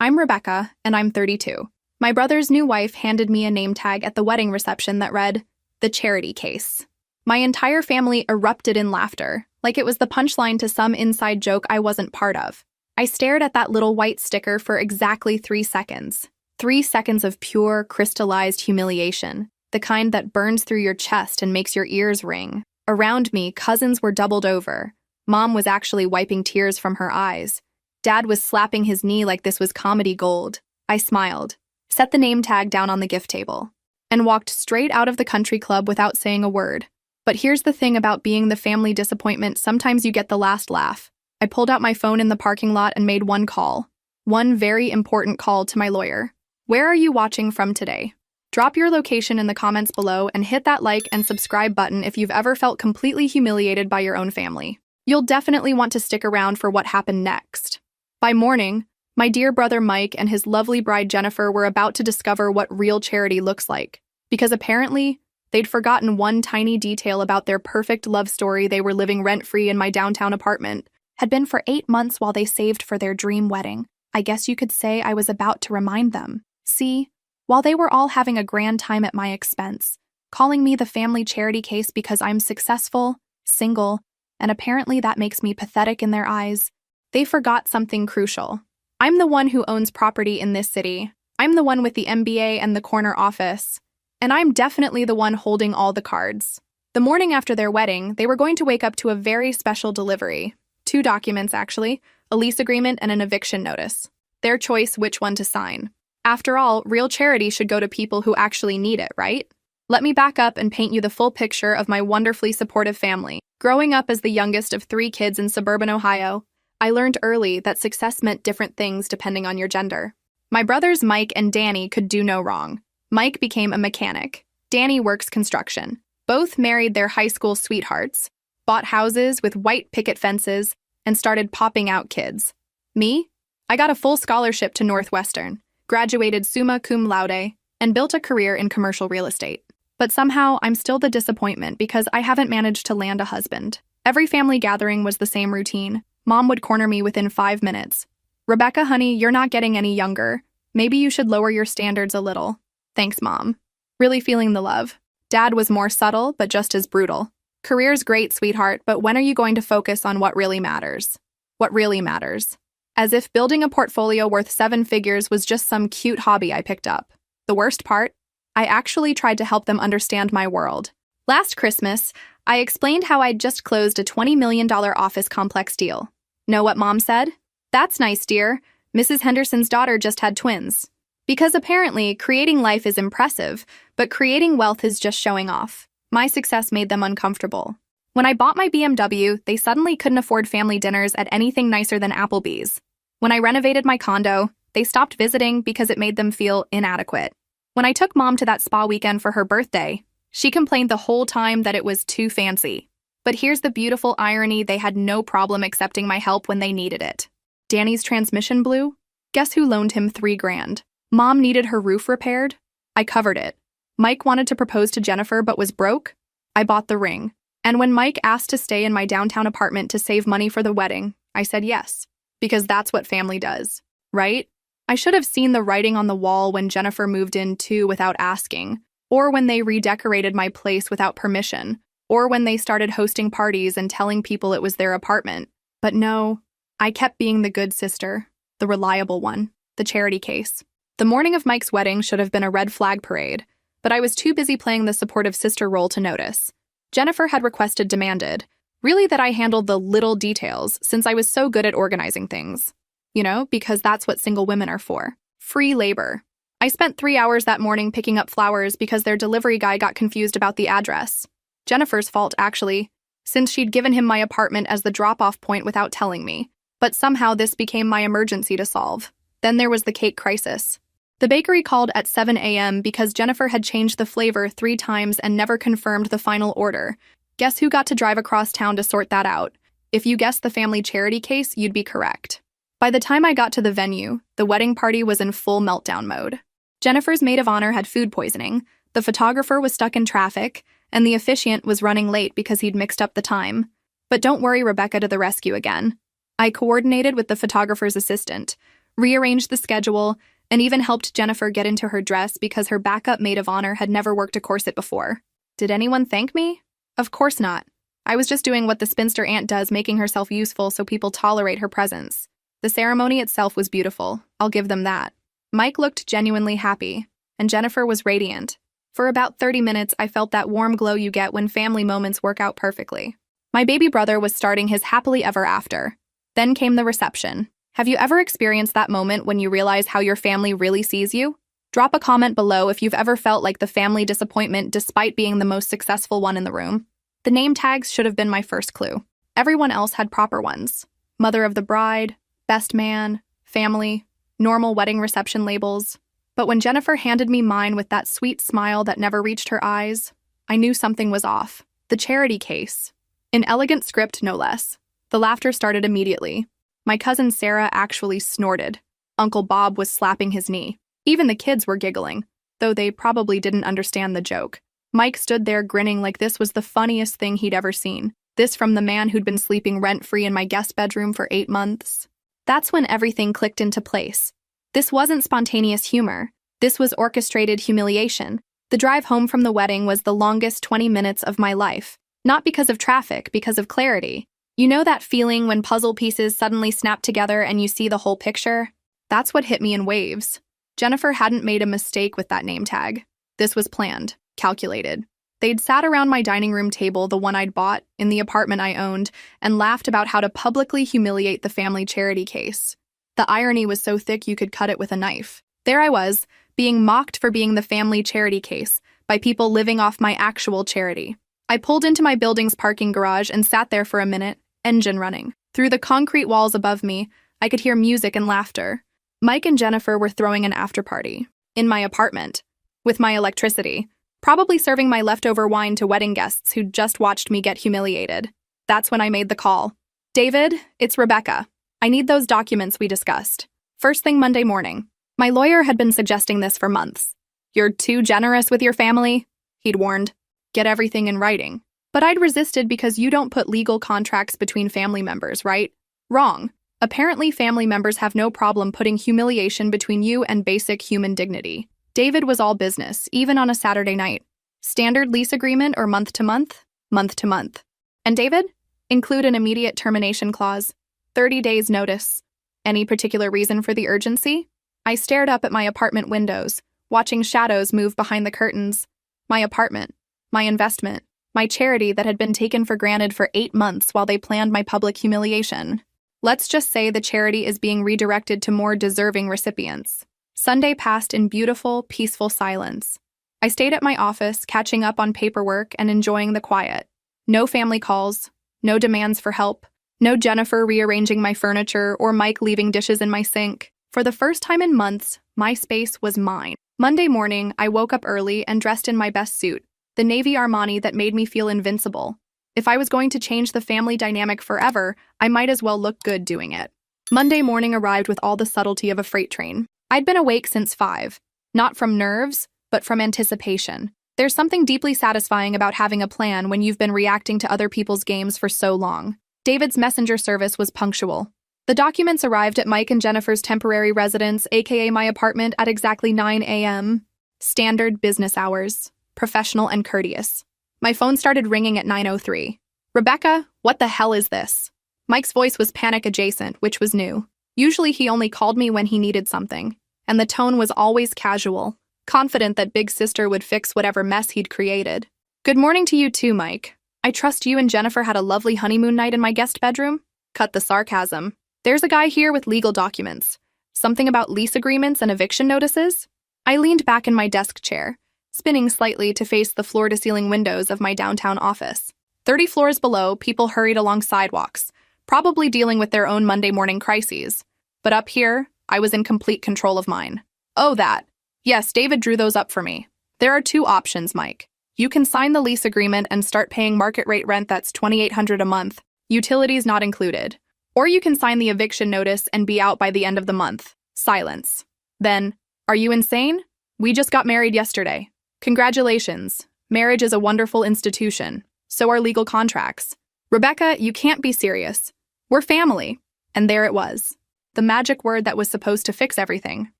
I'm Rebecca, and I'm 32. My brother's new wife handed me a name tag at the wedding reception that read, "The Charity Case." My entire family erupted in laughter, like it was the punchline to some inside joke I wasn't part of. I stared at that little white sticker for exactly 3 seconds. 3 seconds of pure, crystallized humiliation, the kind that burns through your chest and makes your ears ring. Around me, cousins were doubled over. Mom was actually wiping tears from her eyes. Dad was slapping his knee like this was comedy gold. I smiled, set the name tag down on the gift table, and walked straight out of the country club without saying a word. But here's the thing about being the family disappointment, sometimes you get the last laugh. I pulled out my phone in the parking lot and made one call. One very important call to my lawyer. Where are you watching from today? Drop your location in the comments below and hit that like and subscribe button if you've ever felt completely humiliated by your own family. You'll definitely want to stick around for what happened next. By morning, my dear brother Mike and his lovely bride Jennifer were about to discover what real charity looks like, because apparently, they'd forgotten one tiny detail about their perfect love story. They were living rent-free in my downtown apartment. Had been for 8 months while they saved for their dream wedding. I guess you could say I was about to remind them. See, while they were all having a grand time at my expense, calling me the family charity case because I'm successful, single, and apparently that makes me pathetic in their eyes, they forgot something crucial. I'm the one who owns property in this city. I'm the one with the MBA and the corner office. And I'm definitely the one holding all the cards. The morning after their wedding, they were going to wake up to a very special delivery. 2 documents, actually, a lease agreement and an eviction notice. Their choice which one to sign. After all, real charity should go to people who actually need it, right? Let me back up and paint you the full picture of my wonderfully supportive family. Growing up as the youngest of 3 kids in suburban Ohio, I learned early that success meant different things depending on your gender. My brothers Mike and Danny could do no wrong. Mike became a mechanic. Danny works construction. Both married their high school sweethearts, bought houses with white picket fences, and started popping out kids. Me? I got a full scholarship to Northwestern, graduated summa cum laude, and built a career in commercial real estate. But somehow, I'm still the disappointment because I haven't managed to land a husband. Every family gathering was the same routine. Mom would corner me within 5 minutes. "Rebecca, honey, you're not getting any younger. Maybe you should lower your standards a little." "Thanks, Mom." Really feeling the love. Dad was more subtle, but just as brutal. "Career's great, sweetheart, but when are you going to focus on what really matters?" What really matters? As if building a portfolio worth 7 figures was just some cute hobby I picked up. The worst part? I actually tried to help them understand my world. Last Christmas, I explained how I'd just closed a $20 million office complex deal. Know what Mom said? "That's nice, dear. Mrs. Henderson's daughter just had twins." Because apparently, creating life is impressive, but creating wealth is just showing off. My success made them uncomfortable. When I bought my BMW, they suddenly couldn't afford family dinners at anything nicer than Applebee's. When I renovated my condo, they stopped visiting because it made them feel inadequate. When I took Mom to that spa weekend for her birthday, she complained the whole time that it was too fancy. But here's the beautiful irony: they had no problem accepting my help when they needed it. Danny's transmission blew? Guess who loaned him $3,000? Mom needed her roof repaired? I covered it. Mike wanted to propose to Jennifer but was broke? I bought the ring. And when Mike asked to stay in my downtown apartment to save money for the wedding, I said yes. Because that's what family does, right? I should have seen the writing on the wall when Jennifer moved in too without asking, or when they redecorated my place without permission, or when they started hosting parties and telling people it was their apartment. But no, I kept being the good sister, the reliable one, the charity case. The morning of Mike's wedding should have been a red flag parade, but I was too busy playing the supportive sister role to notice. Jennifer had demanded, really, that I handled the little details since I was so good at organizing things. You know, because that's what single women are for. Free labor. I spent 3 hours that morning picking up flowers because their delivery guy got confused about the address. Jennifer's fault, actually, since she'd given him my apartment as the drop-off point without telling me. But somehow this became my emergency to solve. Then there was the cake crisis. The bakery called at 7 a.m. because Jennifer had changed the flavor 3 times and never confirmed the final order. Guess who got to drive across town to sort that out? If you guessed the family charity case, you'd be correct. By the time I got to the venue, the wedding party was in full meltdown mode. Jennifer's maid of honor had food poisoning, the photographer was stuck in traffic, and the officiant was running late because he'd mixed up the time. But don't worry, Rebecca to the rescue again. I coordinated with the photographer's assistant, rearranged the schedule, and even helped Jennifer get into her dress because her backup maid of honor had never worked a corset before. Did anyone thank me? Of course not. I was just doing what the spinster aunt does, making herself useful so people tolerate her presence. The ceremony itself was beautiful, I'll give them that. Mike looked genuinely happy, and Jennifer was radiant. For about 30 minutes, I felt that warm glow you get when family moments work out perfectly. My baby brother was starting his happily ever after. Then came the reception. Have you ever experienced that moment when you realize how your family really sees you? Drop a comment below if you've ever felt like the family disappointment despite being the most successful one in the room. The name tags should have been my first clue. Everyone else had proper ones. Mother of the bride, best man, family, normal wedding reception labels. But when Jennifer handed me mine with that sweet smile that never reached her eyes, I knew something was off. The charity case. In elegant script, no less. The laughter started immediately. My cousin Sarah actually snorted. Uncle Bob was slapping his knee. Even the kids were giggling, though they probably didn't understand the joke. Mike stood there grinning like this was the funniest thing he'd ever seen. This from the man who'd been sleeping rent-free in my guest bedroom for 8 months. That's when everything clicked into place. This wasn't spontaneous humor. This was orchestrated humiliation. The drive home from the wedding was the longest 20 minutes of my life. Not because of traffic, because of clarity. You know that feeling when puzzle pieces suddenly snap together and you see the whole picture? That's what hit me in waves. Jennifer hadn't made a mistake with that name tag. This was planned, calculated. They'd sat around my dining room table, the one I'd bought, in the apartment I owned, and laughed about how to publicly humiliate the family charity case. The irony was so thick you could cut it with a knife. There I was, being mocked for being the family charity case by people living off my actual charity. I pulled into my building's parking garage and sat there for a minute, engine running. Through the concrete walls above me, I could hear music and laughter. Mike and Jennifer were throwing an after-party. In my apartment. With my electricity. Probably serving my leftover wine to wedding guests who'd just watched me get humiliated. That's when I made the call. David, it's Rebecca. I need those documents we discussed. First thing Monday morning. My lawyer had been suggesting this for months. You're too generous with your family, he'd warned. Get everything in writing. But I'd resisted because you don't put legal contracts between family members, right? Wrong. Apparently, family members have no problem putting humiliation between you and basic human dignity. David was all business, even on a Saturday night. Standard lease agreement or month to month? Month to month. And David? Include an immediate termination clause. 30 days notice. Any particular reason for the urgency? I stared up at my apartment windows, watching shadows move behind the curtains. My apartment. My investment. My charity that had been taken for granted for 8 months while they planned my public humiliation. Let's just say the charity is being redirected to more deserving recipients. Sunday passed in beautiful, peaceful silence. I stayed at my office, catching up on paperwork and enjoying the quiet. No family calls, no demands for help, no Jennifer rearranging my furniture or Mike leaving dishes in my sink. For the first time in months, my space was mine. Monday morning, I woke up early and dressed in my best suit, the navy Armani that made me feel invincible. If I was going to change the family dynamic forever, I might as well look good doing it. Monday morning arrived with all the subtlety of a freight train. I'd been awake since 5, not from nerves, but from anticipation. There's something deeply satisfying about having a plan when you've been reacting to other people's games for so long. David's messenger service was punctual. The documents arrived at Mike and Jennifer's temporary residence, aka my apartment, at exactly 9 a.m. Standard business hours. Professional and courteous. My phone started ringing at 9:03. Rebecca, what the hell is this? Mike's voice was panic-adjacent, which was new. Usually he only called me when he needed something, and the tone was always casual, confident that Big Sister would fix whatever mess he'd created. Good morning to you too, Mike. I trust you and Jennifer had a lovely honeymoon night in my guest bedroom? Cut the sarcasm. There's a guy here with legal documents. Something about lease agreements and eviction notices? I leaned back in my desk chair, spinning slightly to face the floor-to-ceiling windows of my downtown office. 30 floors below, people hurried along sidewalks, probably dealing with their own Monday morning crises. But up here, I was in complete control of mine. Oh, that. Yes, David drew those up for me. There are 2 options, Mike. You can sign the lease agreement and start paying market rate rent that's $2,800 a month, utilities not included. Or you can sign the eviction notice and be out by the end of the month. Silence. Then, are you insane? We just got married yesterday. Congratulations. Marriage is a wonderful institution. So are legal contracts. Rebecca, you can't be serious. We're family. And there it was. The magic word that was supposed to fix everything.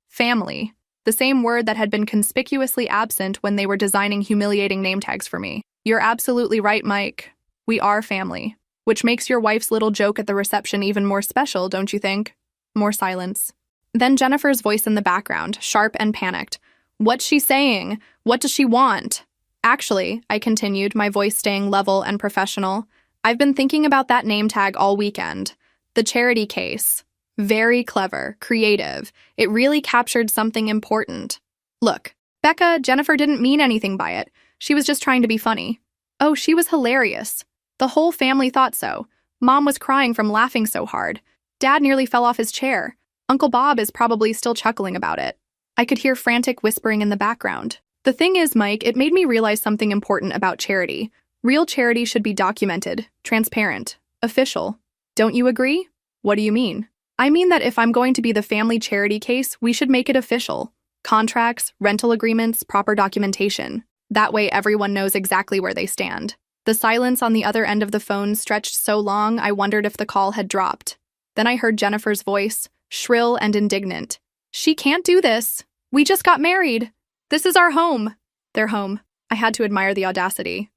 Family. The same word that had been conspicuously absent when they were designing humiliating name tags for me. You're absolutely right, Mike. We are family. Which makes your wife's little joke at the reception even more special, don't you think? More silence. Then Jennifer's voice in the background, sharp and panicked. What's she saying? What does she want? Actually, I continued, my voice staying level and professional, I've been thinking about that name tag all weekend. The charity case. Very clever, creative. It really captured something important. Look, Becca, Jennifer didn't mean anything by it. She was just trying to be funny. Oh, she was hilarious. The whole family thought so. Mom was crying from laughing so hard. Dad nearly fell off his chair. Uncle Bob is probably still chuckling about it. I could hear frantic whispering in the background. The thing is, Mike, it made me realize something important about charity. Real charity should be documented, transparent, official. Don't you agree? What do you mean? I mean that if I'm going to be the family charity case, we should make it official. Contracts, rental agreements, proper documentation. That way everyone knows exactly where they stand. The silence on the other end of the phone stretched so long I wondered if the call had dropped. Then I heard Jennifer's voice, shrill and indignant. She can't do this. We just got married. This is our home. Their home. I had to admire the audacity.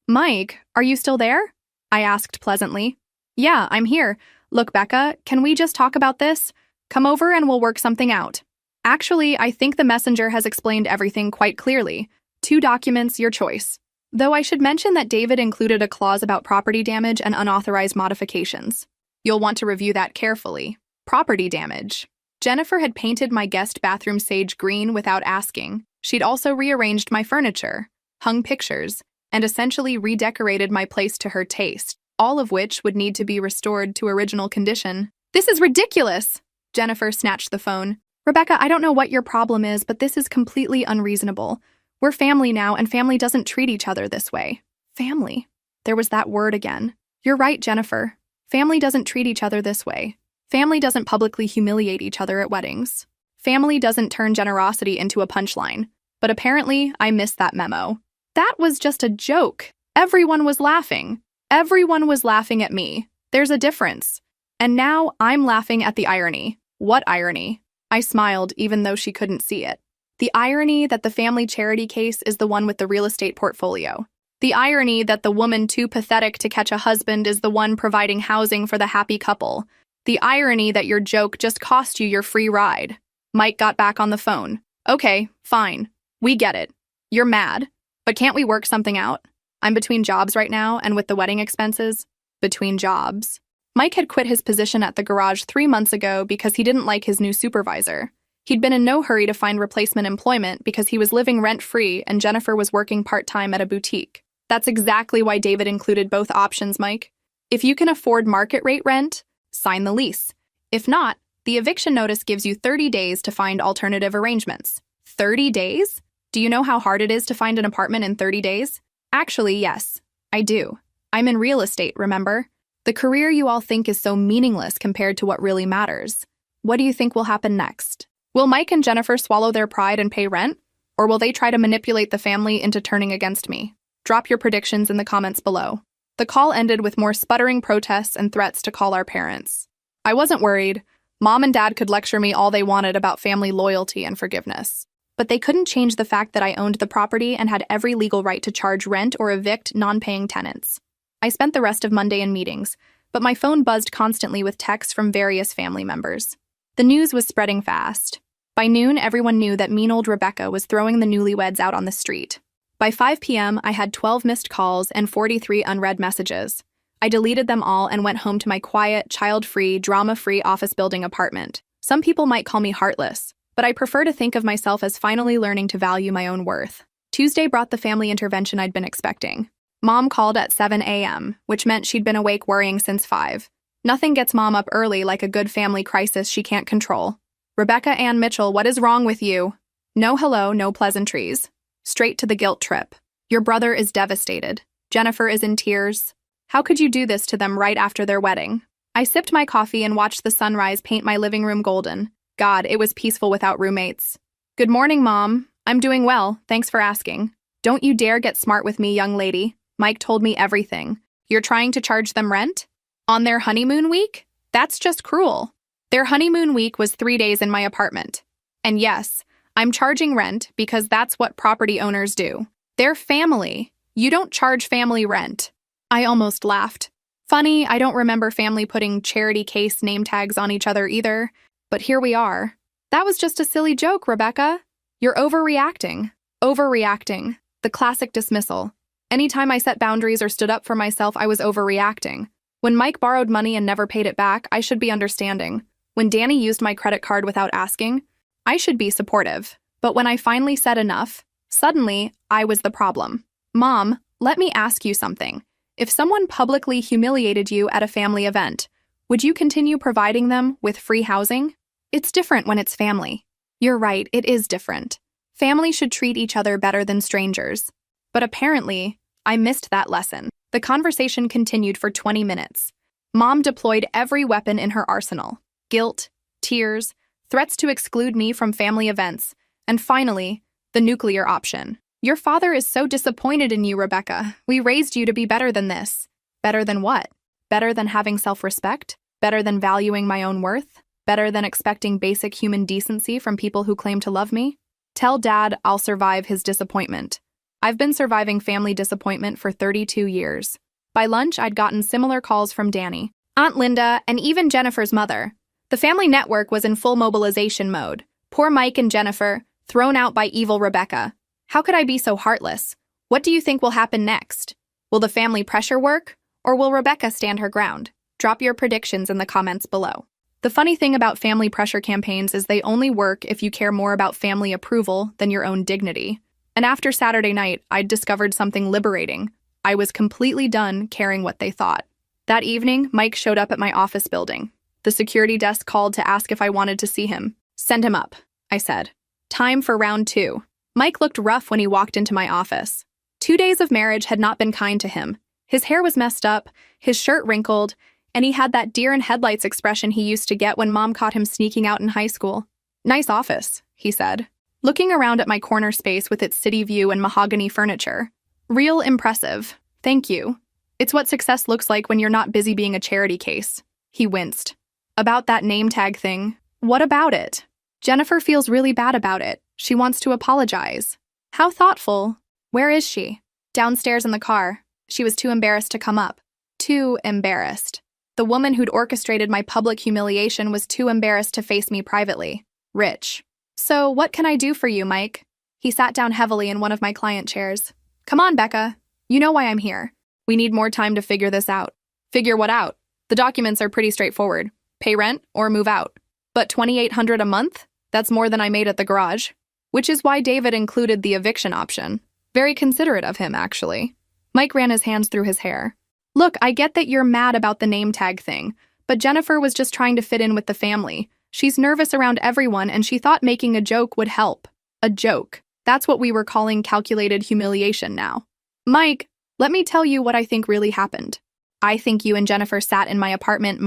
Mike, are you still there? I asked pleasantly. Yeah, I'm here. Look, Becca, can we just talk about this? Come over and we'll work something out. Actually, I think the messenger has explained everything quite clearly. 2 documents, your choice. Though I should mention that David included a clause about property damage and unauthorized modifications. You'll want to review that carefully. Property damage. Jennifer had painted my guest bathroom sage green without asking. She'd also rearranged my furniture, hung pictures, and essentially redecorated my place to her taste, all of which would need to be restored to original condition. This is ridiculous! Jennifer snatched the phone. Rebecca, I don't know what your problem is, but this is completely unreasonable. We're family now, and family doesn't treat each other this way. Family. There was that word again. You're right, Jennifer. Family doesn't treat each other this way. Family doesn't publicly humiliate each other at weddings. Family doesn't turn generosity into a punchline. But apparently, I missed that memo. That was just a joke. Everyone was laughing. Everyone was laughing at me. There's a difference. And now I'm laughing at the irony. What irony? I smiled, even though she couldn't see it. The irony that the family charity case is the one with the real estate portfolio. The irony that the woman too pathetic to catch a husband is the one providing housing for the happy couple. The irony that your joke just cost you your free ride. Mike got back on the phone. Okay, fine. We get it. You're mad. But can't we work something out? I'm between jobs right now, and with the wedding expenses, between jobs. Mike had quit his position at the garage 3 months ago because he didn't like his new supervisor. He'd been in no hurry to find replacement employment because he was living rent-free and Jennifer was working part-time at a boutique. That's exactly why David included both options, Mike. If you can afford market rate rent, sign the lease. If not, the eviction notice gives you 30 days to find alternative arrangements. 30 days? Do you know how hard it is to find an apartment in 30 days? Actually, yes, I do. I'm in real estate, remember? The career you all think is so meaningless compared to what really matters. What do you think will happen next? Will Mike and Jennifer swallow their pride and pay rent? Or will they try to manipulate the family into turning against me? Drop your predictions in the comments below. The call ended with more sputtering protests and threats to call our parents. I wasn't worried. Mom and Dad could lecture me all they wanted about family loyalty and forgiveness. But they couldn't change the fact that I owned the property and had every legal right to charge rent or evict non-paying tenants. I spent the rest of Monday in meetings, but my phone buzzed constantly with texts from various family members. The news was spreading fast. By noon, everyone knew that mean old Rebecca was throwing the newlyweds out on the street. By 5 p.m., I had 12 missed calls and 43 unread messages. I deleted them all and went home to my quiet, child-free, drama-free office building apartment. Some people might call me heartless, but I prefer to think of myself as finally learning to value my own worth. Tuesday brought the family intervention I'd been expecting. Mom called at 7 a.m., which meant she'd been awake worrying since 5. Nothing gets Mom up early like a good family crisis she can't control. Rebecca Ann Mitchell, what is wrong with you? No hello, no pleasantries. Straight to the guilt trip. Your brother is devastated. Jennifer is in tears. How could you do this to them right after their wedding? I sipped my coffee and watched the sunrise paint my living room golden. God, it was peaceful without roommates. Good morning, Mom. I'm doing well, thanks for asking. Don't you dare get smart with me, young lady. Mike told me everything. You're trying to charge them rent? On their honeymoon week? That's just cruel. Their honeymoon week was 3 days in my apartment. And yes, I'm charging rent because that's what property owners do. They're family. You don't charge family rent. I almost laughed. Funny, I don't remember family putting charity case name tags on each other either. But here we are. That was just a silly joke, Rebecca. You're overreacting. Overreacting. The classic dismissal. Anytime I set boundaries or stood up for myself, I was overreacting. When Mike borrowed money and never paid it back, I should be understanding. When Danny used my credit card without asking, I should be supportive. But when I finally said enough, suddenly, I was the problem. Mom, let me ask you something. If someone publicly humiliated you at a family event, would you continue providing them with free housing? It's different when it's family. You're right, it is different. Family should treat each other better than strangers. But apparently, I missed that lesson. The conversation continued for 20 minutes. Mom deployed every weapon in her arsenal. Guilt, tears, threats to exclude me from family events, and finally, the nuclear option. Your father is so disappointed in you, Rebecca. We raised you to be better than this. Better than what? Better than having self-respect? Better than valuing my own worth? Better than expecting basic human decency from people who claim to love me? Tell Dad I'll survive his disappointment. I've been surviving family disappointment for 32 years. By lunch, I'd gotten similar calls from Danny, Aunt Linda, and even Jennifer's mother. The family network was in full mobilization mode. Poor Mike and Jennifer, thrown out by evil Rebecca. How could I be so heartless? What do you think will happen next? Will the family pressure work? Or will Rebecca stand her ground? Drop your predictions in the comments below. The funny thing about family pressure campaigns is they only work if you care more about family approval than your own dignity. And after Saturday night, I'd discovered something liberating. I was completely done caring what they thought. That evening, Mike showed up at my office building. The security desk called to ask if I wanted to see him. Send him up, I said. Time for round 2. Mike looked rough when he walked into my office. 2 days of marriage had not been kind to him. His hair was messed up, his shirt wrinkled, and he had that deer in headlights expression he used to get when Mom caught him sneaking out in high school. Nice office, he said, looking around at my corner space with its city view and mahogany furniture. Real impressive. Thank you. It's what success looks like when you're not busy being a charity case. He winced. About that name tag thing. What about it? Jennifer feels really bad about it. She wants to apologize. How thoughtful. Where is she? Downstairs in the car. She was too embarrassed to come up. Too embarrassed. The woman who'd orchestrated my public humiliation was too embarrassed to face me privately. Rich. So, what can I do for you, Mike? He sat down heavily in one of my client chairs. Come on, Becca. You know why I'm here. We need more time to figure this out. Figure what out? The documents are pretty straightforward. Pay rent or move out. But $2,800 a month? That's more than I made at the garage. Which is why David included the eviction option. Very considerate of him, actually. Mike ran his hands through his hair. Look, I get that you're mad about the name tag thing, but Jennifer was just trying to fit in with the family. She's nervous around everyone, and she thought making a joke would help. A joke. That's what we were calling calculated humiliation now. Mike, let me tell you what I think really happened. I think you and Jennifer sat in my apartment,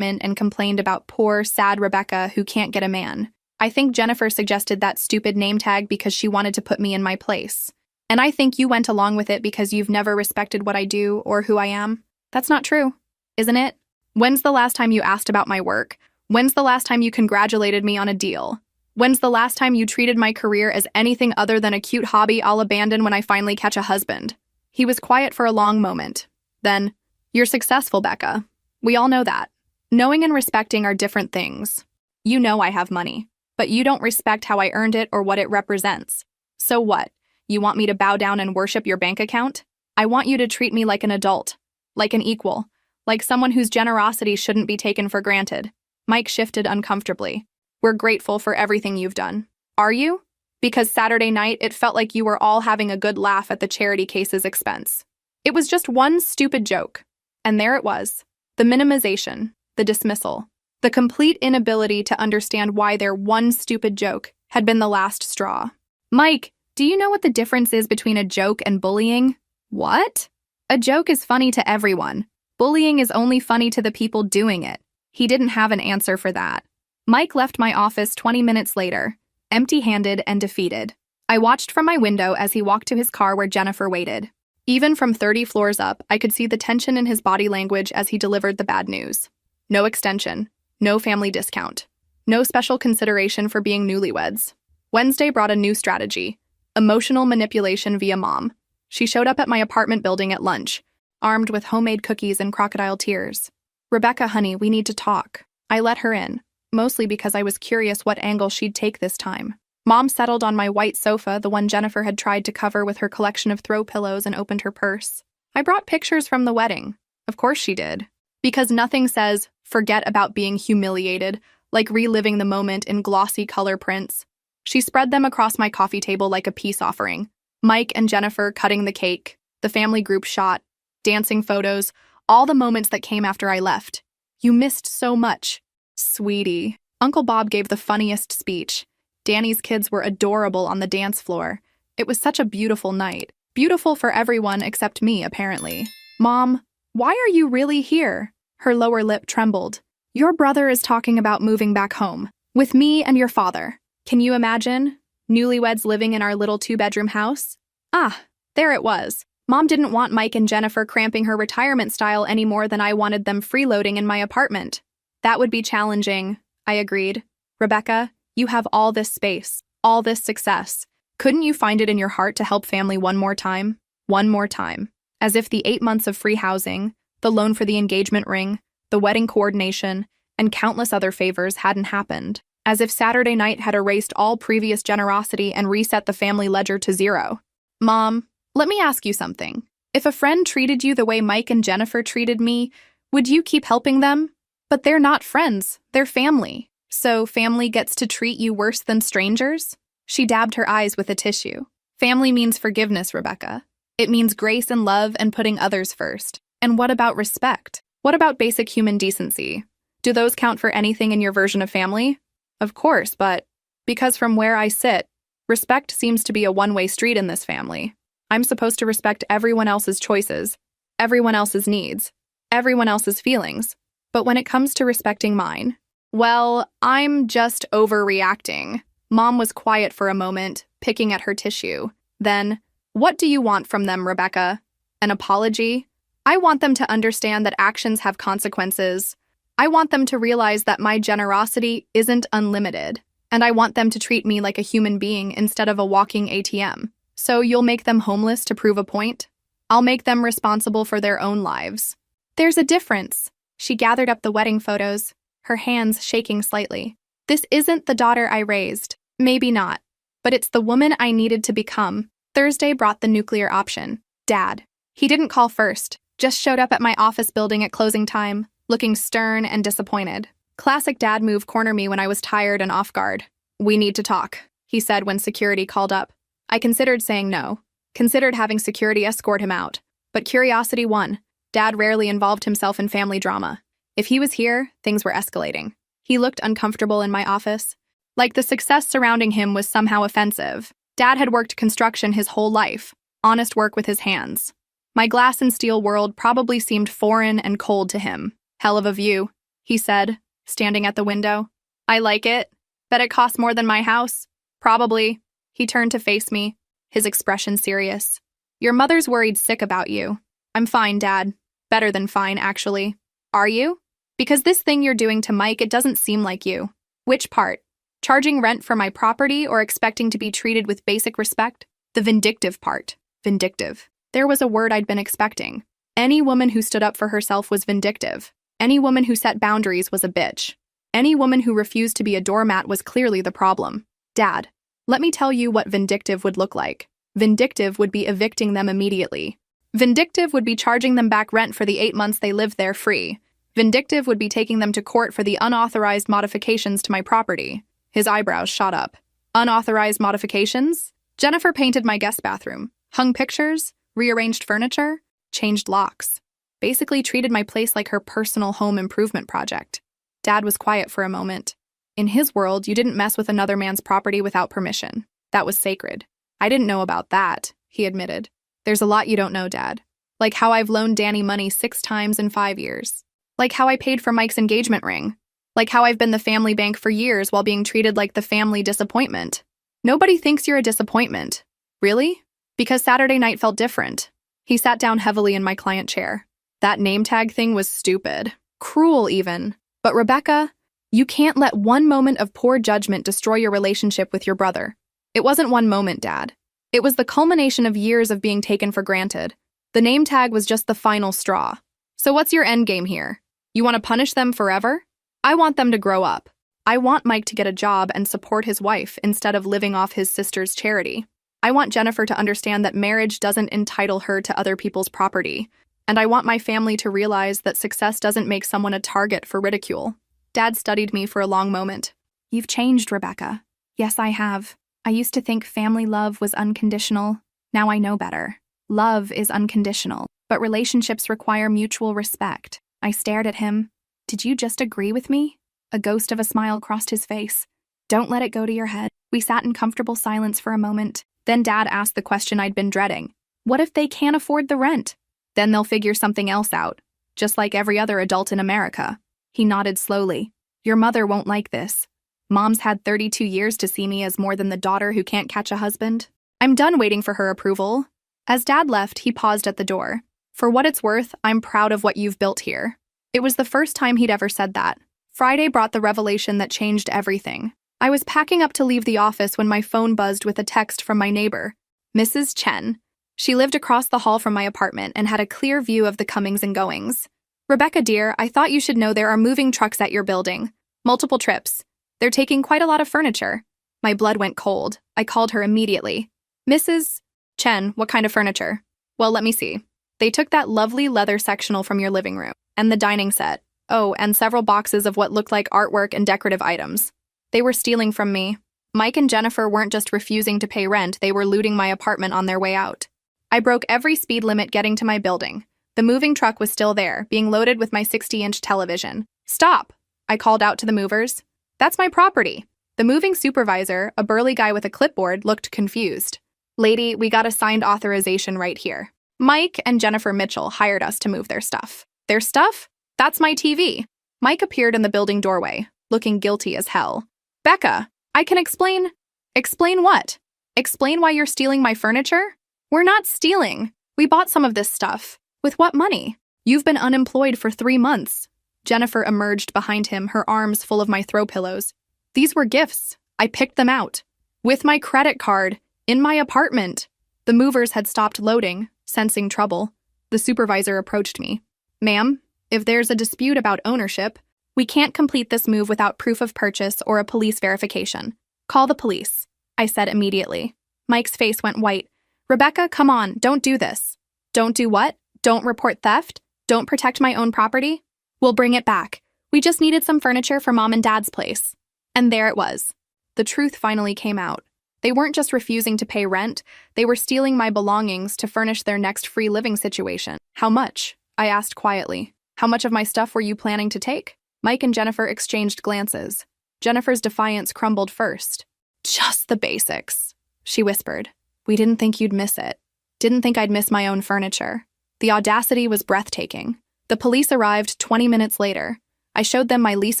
and complained about poor, sad Rebecca who can't get a man. I think Jennifer suggested that stupid name tag because she wanted to put me in my place. And I think you went along with it because you've never respected what I do or who I am. That's not true, isn't it? When's the last time you asked about my work? When's the last time you congratulated me on a deal? When's the last time you treated my career as anything other than a cute hobby I'll abandon when I finally catch a husband? He was quiet for a long moment. Then, you're successful, Becca. We all know that. Knowing and respecting are different things. You know I have money, but you don't respect how I earned it or what it represents. So what? You want me to bow down and worship your bank account? I want you to treat me like an adult, like an equal, like someone whose generosity shouldn't be taken for granted. Mike shifted uncomfortably. We're grateful for everything you've done. Are you? Because Saturday night, it felt like you were all having a good laugh at the charity case's expense. It was just one stupid joke. And there it was. The minimization, the dismissal, the complete inability to understand why their one stupid joke had been the last straw. Mike, do you know what the difference is between a joke and bullying? What? A joke is funny to everyone. Bullying is only funny to the people doing it. He didn't have an answer for that. Mike left my office 20 minutes later, empty-handed and defeated. I watched from my window as he walked to his car where Jennifer waited. Even from 30 floors up, I could see the tension in his body language as he delivered the bad news. No extension. No family discount. No special consideration for being newlyweds. Wednesday brought a new strategy: emotional manipulation via mom. She showed up at my apartment building at lunch, armed with homemade cookies and crocodile tears. "Rebecca, honey, we need to talk." I let her in, mostly because I was curious what angle she'd take this time. Mom settled on my white sofa, the one Jennifer had tried to cover with her collection of throw pillows, and opened her purse. I brought pictures from the wedding. Of course she did. Because nothing says, forget about being humiliated, like reliving the moment in glossy color prints. She spread them across my coffee table like a peace offering. Mike and Jennifer cutting the cake, the family group shot, dancing photos, all the moments that came after I left. "You missed so much, sweetie." Uncle Bob gave the funniest speech. Danny's kids were adorable on the dance floor. It was such a beautiful night. Beautiful for everyone except me, apparently. "Mom, why are you really here?" Her lower lip trembled. "Your brother is talking about moving back home. With me and your father. Can you imagine? Newlyweds living in our little 2-bedroom house?" Ah, there it was. Mom didn't want Mike and Jennifer cramping her retirement style any more than I wanted them freeloading in my apartment. That would be challenging, I agreed. "Rebecca, you have all this space, all this success. Couldn't you find it in your heart to help family one more time?" One more time. As if the 8 months of free housing, the loan for the engagement ring, the wedding coordination, and countless other favors hadn't happened. As if Saturday night had erased all previous generosity and reset the family ledger to 0. "Mom, let me ask you something. If a friend treated you the way Mike and Jennifer treated me, would you keep helping them? But they're not friends, they're family. So family gets to treat you worse than strangers?" She dabbed her eyes with a tissue. "Family means forgiveness, Rebecca. It means grace and love and putting others first. And what about respect? What about basic human decency? Do those count for anything in your version of family?" "Of course, but because from where I sit, respect seems to be a one-way street in this family. I'm supposed to respect everyone else's choices, everyone else's needs, everyone else's feelings. But when it comes to respecting mine, well, I'm just overreacting." Mom was quiet for a moment, picking at her tissue. Then, "What do you want from them, Rebecca? An apology? I want them to understand that actions have consequences. I want them to realize that my generosity isn't unlimited, and I want them to treat me like a human being instead of a walking ATM. So you'll make them homeless to prove a point? I'll make them responsible for their own lives." "There's a difference." She gathered up the wedding photos, her hands shaking slightly. "This isn't the daughter I raised. Maybe not. But it's the woman I needed to become." Thursday brought the nuclear option. Dad. He didn't call first, just showed up at my office building at closing time, looking stern and disappointed. Classic dad move corner me when I was tired and off guard. "We need to talk," he said when security called up. I considered saying no, considered having security escort him out. But curiosity won. Dad rarely involved himself in family drama. If he was here, things were escalating. He looked uncomfortable in my office, like the success surrounding him was somehow offensive. Dad had worked construction his whole life, honest work with his hands. My glass and steel world probably seemed foreign and cold to him. "Hell of a view," he said, standing at the window. "I like it. Bet it costs more than my house." "Probably." He turned to face me, his expression serious. "Your mother's worried sick about you." "I'm fine, Dad. Better than fine, actually." "Are you? Because this thing you're doing to Mike, it doesn't seem like you." "Which part? Charging rent for my property or expecting to be treated with basic respect?" "The vindictive part." Vindictive. There was a word I'd been expecting. Any woman who stood up for herself was vindictive. Any woman who set boundaries was a bitch. Any woman who refused to be a doormat was clearly the problem. "Dad, let me tell you what vindictive would look like. Vindictive would be evicting them immediately. Vindictive would be charging them back rent for the 8 months they lived there free. Vindictive would be taking them to court for the unauthorized modifications to my property." His eyebrows shot up. "Unauthorized modifications?" Jennifer painted my guest bathroom, hung pictures, rearranged furniture, changed locks. Basically treated my place like her personal home improvement project. Dad was quiet for a moment. In his world, you didn't mess with another man's property without permission. That was sacred. "I didn't know about that," he admitted. "There's a lot you don't know, Dad. Like how I've loaned Danny money 6 times in 5 years. Like how I paid for Mike's engagement ring. Like how I've been the family bank for years while being treated like the family disappointment. Nobody thinks you're a disappointment." "Really?" "Because Saturday night felt different." He sat down heavily in my client chair. "That name tag thing was stupid. Cruel, even. But Rebecca, You can't let one moment of poor judgment destroy your relationship with your brother. It wasn't one moment, Dad. It was the culmination of years of being taken for granted. The name tag was just the final straw. So what's your end game here? You want to punish them forever? I want them to grow up. I want Mike to get a job and support his wife instead of living off his sister's charity. I want Jennifer to understand that marriage doesn't entitle her to other people's property. And I want my family to realize that success doesn't make someone a target for ridicule. Dad studied me for a long moment. You've changed, Rebecca. Yes, I have. I used to think family love was unconditional. Now I know better. Love is unconditional, but relationships require mutual respect. I stared at him. Did you just agree with me? A ghost of a smile crossed his face. Don't let it go to your head. We sat in comfortable silence for a moment. Then Dad asked the question I'd been dreading. What if they can't afford the rent? Then they'll figure something else out, just like every other adult in America. He nodded slowly. Your mother won't like this. Mom's had 32 years to see me as more than the daughter who can't catch a husband. I'm done waiting for her approval. As Dad left, he paused at the door. For what it's worth, I'm proud of what you've built here. It was the first time he'd ever said that. Friday brought the revelation that changed everything. I was packing up to leave the office when my phone buzzed with a text from my neighbor, Mrs. Chen. She lived across the hall from my apartment and had a clear view of the comings and goings. Rebecca, dear, I thought you should know there are moving trucks at your building. Multiple trips. They're taking quite a lot of furniture. My blood went cold. I called her immediately. Mrs. Chen, what kind of furniture? Well, let me see. They took that lovely leather sectional from your living room, and the dining set. Oh, and several boxes of what looked like artwork and decorative items. They were stealing from me. Mike and Jennifer weren't just refusing to pay rent, they were looting my apartment on their way out. I broke every speed limit getting to my building. The moving truck was still there, being loaded with my 60-inch television. Stop! I called out to the movers. That's my property. The moving supervisor, a burly guy with a clipboard, looked confused. Lady, we got a signed authorization right here. Mike and Jennifer Mitchell hired us to move their stuff. Their stuff? That's my TV. Mike appeared in the building doorway, looking guilty as hell. Becca, I can explain. Explain what? Explain why you're stealing my furniture? We're not stealing. We bought some of this stuff. With what money? You've been unemployed for 3 months. Jennifer emerged behind him, her arms full of my throw pillows. These were gifts. I picked them out. With my credit card. In my apartment. The movers had stopped loading, sensing trouble. The supervisor approached me. Ma'am, if there's a dispute about ownership, we can't complete this move without proof of purchase or a police verification. Call the police, I said immediately. Mike's face went white. Rebecca, come on, don't do this. Don't do what? Don't report theft? Don't protect my own property? We'll bring it back. We just needed some furniture for Mom and Dad's place. And there it was. The truth finally came out. They weren't just refusing to pay rent, they were stealing my belongings to furnish their next free living situation. How much? I asked quietly. How much of my stuff were you planning to take? Mike and Jennifer exchanged glances. Jennifer's defiance crumbled first. Just the basics, she whispered. We didn't think you'd miss it. Didn't think I'd miss my own furniture. The audacity was breathtaking. The police arrived 20 minutes later. I showed them my lease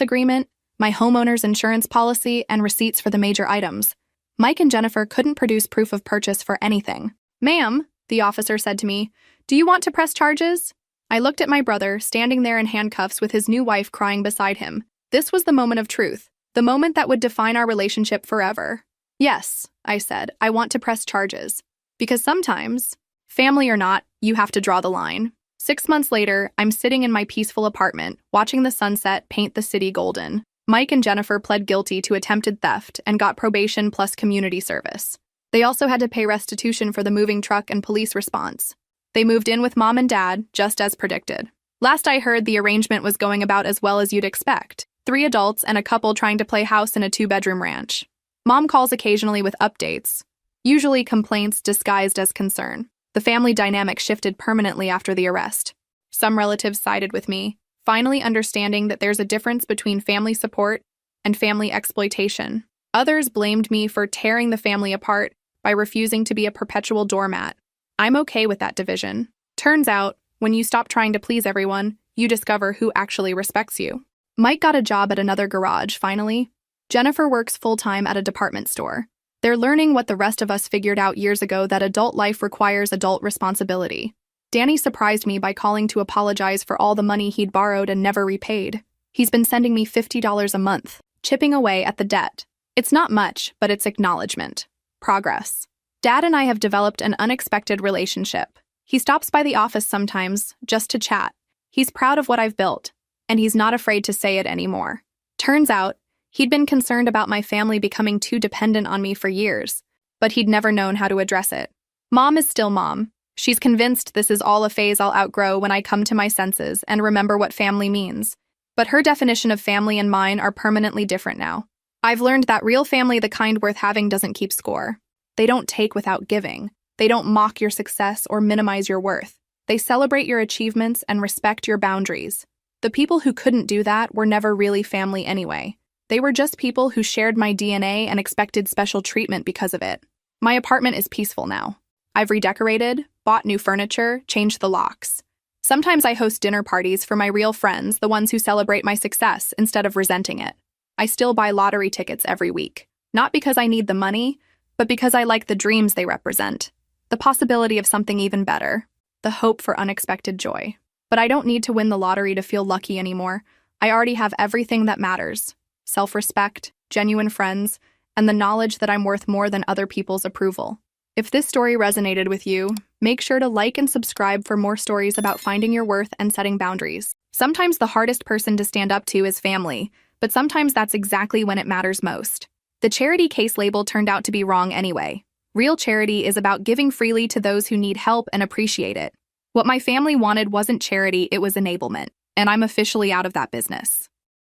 agreement, my homeowner's insurance policy, and receipts for the major items. Mike and Jennifer couldn't produce proof of purchase for anything. Ma'am, the officer said to me, do you want to press charges? I looked at my brother, standing there in handcuffs with his new wife crying beside him. This was the moment of truth, the moment that would define our relationship forever. Yes, I said, I want to press charges. Because sometimes, family or not, you have to draw the line. 6 months later, I'm sitting in my peaceful apartment, watching the sunset paint the city golden. Mike and Jennifer pled guilty to attempted theft and got probation plus community service. They also had to pay restitution for the moving truck and police response. They moved in with Mom and Dad, just as predicted. Last I heard, the arrangement was going about as well as you'd expect. 3 adults and a couple trying to play house in a 2-bedroom ranch. Mom calls occasionally with updates, usually complaints disguised as concern. The family dynamic shifted permanently after the arrest. Some relatives sided with me, finally understanding that there's a difference between family support and family exploitation. Others blamed me for tearing the family apart by refusing to be a perpetual doormat. I'm okay with that division. Turns out, when you stop trying to please everyone, you discover who actually respects you. Mike got a job at another garage, finally. Jennifer works full-time at a department store. They're learning what the rest of us figured out years ago, that adult life requires adult responsibility. Danny surprised me by calling to apologize for all the money he'd borrowed and never repaid. He's been sending me $50 a month, chipping away at the debt. It's not much, but it's acknowledgement. Progress. Dad and I have developed an unexpected relationship. He stops by the office sometimes, just to chat. He's proud of what I've built, and he's not afraid to say it anymore. Turns out, he'd been concerned about my family becoming too dependent on me for years, but he'd never known how to address it. Mom is still mom. She's convinced this is all a phase I'll outgrow when I come to my senses and remember what family means. But her definition of family and mine are permanently different now. I've learned that real family, the kind worth having, doesn't keep score. They don't take without giving. They don't mock your success or minimize your worth. They celebrate your achievements and respect your boundaries. The people who couldn't do that were never really family anyway. They were just people who shared my DNA and expected special treatment because of it. My apartment is peaceful now. I've redecorated, bought new furniture, changed the locks. Sometimes I host dinner parties for my real friends, the ones who celebrate my success instead of resenting it. I still buy lottery tickets every week, not because I need the money, but because I like the dreams they represent, the possibility of something even better, the hope for unexpected joy. But I don't need to win the lottery to feel lucky anymore. I already have everything that matters: self-respect, genuine friends, and the knowledge that I'm worth more than other people's approval. If this story resonated with you, make sure to like and subscribe for more stories about finding your worth and setting boundaries. Sometimes the hardest person to stand up to is family, but sometimes that's exactly when it matters most. The charity case label turned out to be wrong anyway. Real charity is about giving freely to those who need help and appreciate it. What my family wanted wasn't charity, it was enablement, and I'm officially out of that business.